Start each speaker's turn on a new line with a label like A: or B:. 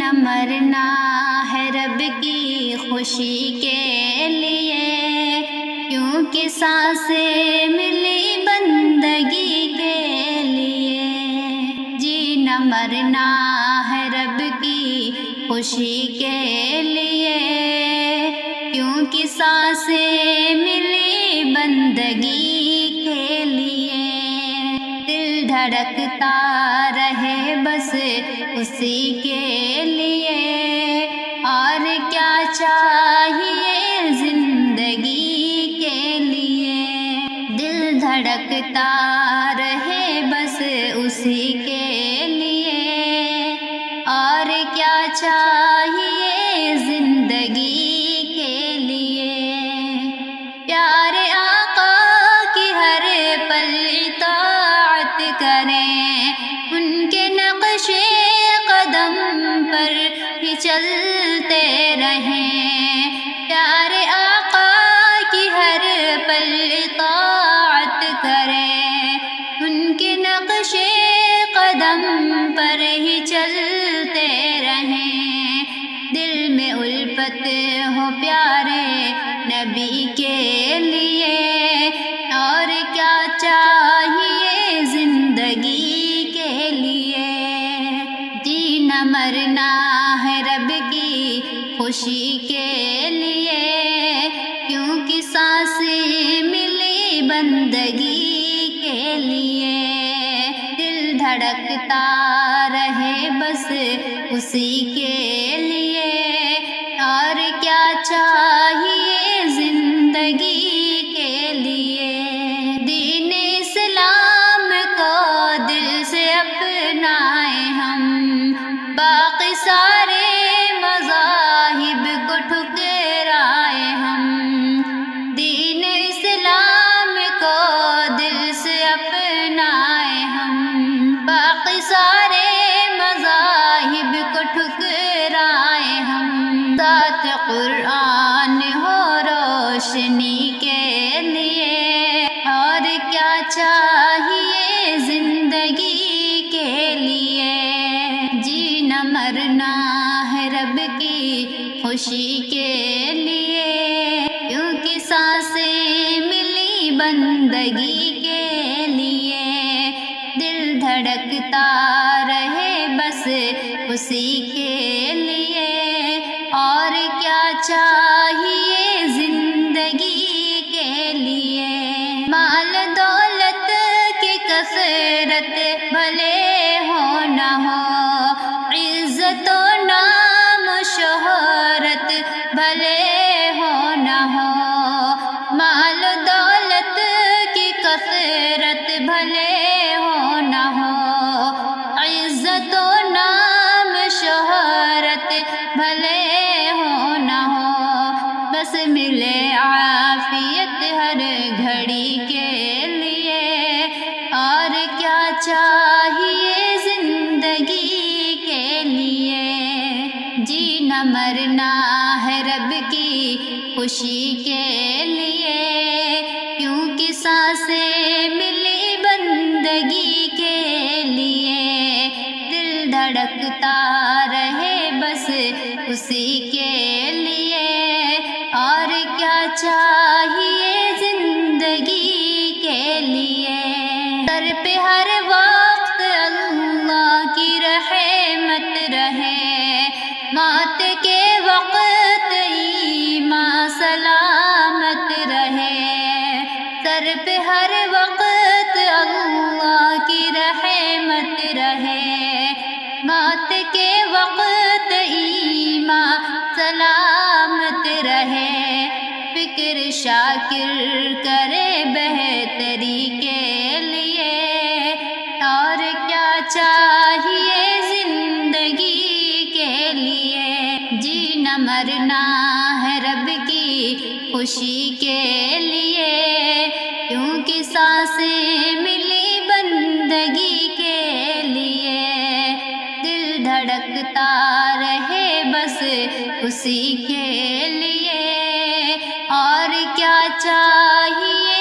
A: جینا مرنا ہے رب کی خوشی کے لیے، کیونکہ سانسیں ملی بندگی کے لیے۔ جینا مرنا ہے رب کی خوشی کے لیے، کیونکہ سانسیں ملی بندگی کے لیے۔ دل دھڑکتا رہے بس اسی کے لیے، اور کیا چاہیے زندگی کے لیے۔ دل دھڑکتا رہے بس اسی کے لیے، اور کیا چاہیے زندگی کے لیے۔ پیارے آقا کی ہر پل اطاعت کریں، ان کے نقش قدم پر ہی چلتے رہیں۔ پیارے آقا کی ہر پل اطاعت کریں، ان کے نقش قدم پر ہی چلتے رہیں۔ دل میں الفت ہو پیارے نبی کے لیے، اور کیا چاہیے زندگی کے لیے۔ جینا مرنا ہے رب کی خوشی کے لیے، کیونکہ سانسیں ملی بندگی کے لیے۔ دل دھڑکتا رہے بس اسی کے لیے، اور کیا چاہیے زندگی کے لیے۔ دین اسلام کو دل سے اپنائیں ہم، باقی سارے مذاہب کو ٹھکرائیں ہم۔ دین اسلام کو دل سے اپنائیں ہم، باقی سارے مذاہب کو ٹھکرائیں ہم۔ ذات قرآن ہو روشنی کے لیے، اور کیا چاہیے زندگی کے لیے۔ جینا مرنا ہے رب کی خوشی کے لیے، کیونکہ سانسیں ملی بندگی کے لیے۔ دل دھڑکتا رہے بس اسی کے لیے، اور کیا چاہیے زندگی کے لیے۔ مال دولت کی کثرت بھلے ہو نہ ہو، عزت و نام و شہرت بھلے ہو نہ ہو۔ مال دولت کی کثرت بھلے ہو نہ ہو، عزت و نام شہرت بھلے ہو نہ ہو۔ بس ملے عافیت ہر گھڑی کے لیے، اور کیا چاہیے زندگی کے لیے۔ جینا مرنا ہے رب کی خوشی کے لیے، کیونکہ سانسیں ملی بندگی کے لیے۔ دل دھڑکتا رہے بس اسی کے لیے، اور کیا چاہیے زندگی کے لیے۔ سر پہ ہر وقت اللہ کی رحمت رہے، موت کے وقت ایمان سلامت رہے۔ سر پہ ہر وقت اللہ کی رحمت رہے، موت کے وقت ایمان سلامت رہے۔ فکر شاکر کرے بہتری کے لیے، اور کیا چاہیے زندگی کے لیے۔ جینا مرنا ہے رب کی خوشی کے لیے، کیونکہ سانسیں ملی بندگی کے لیے۔ دل دھڑکتا رہے بس اسی کے لیے، اور کیا چاہیے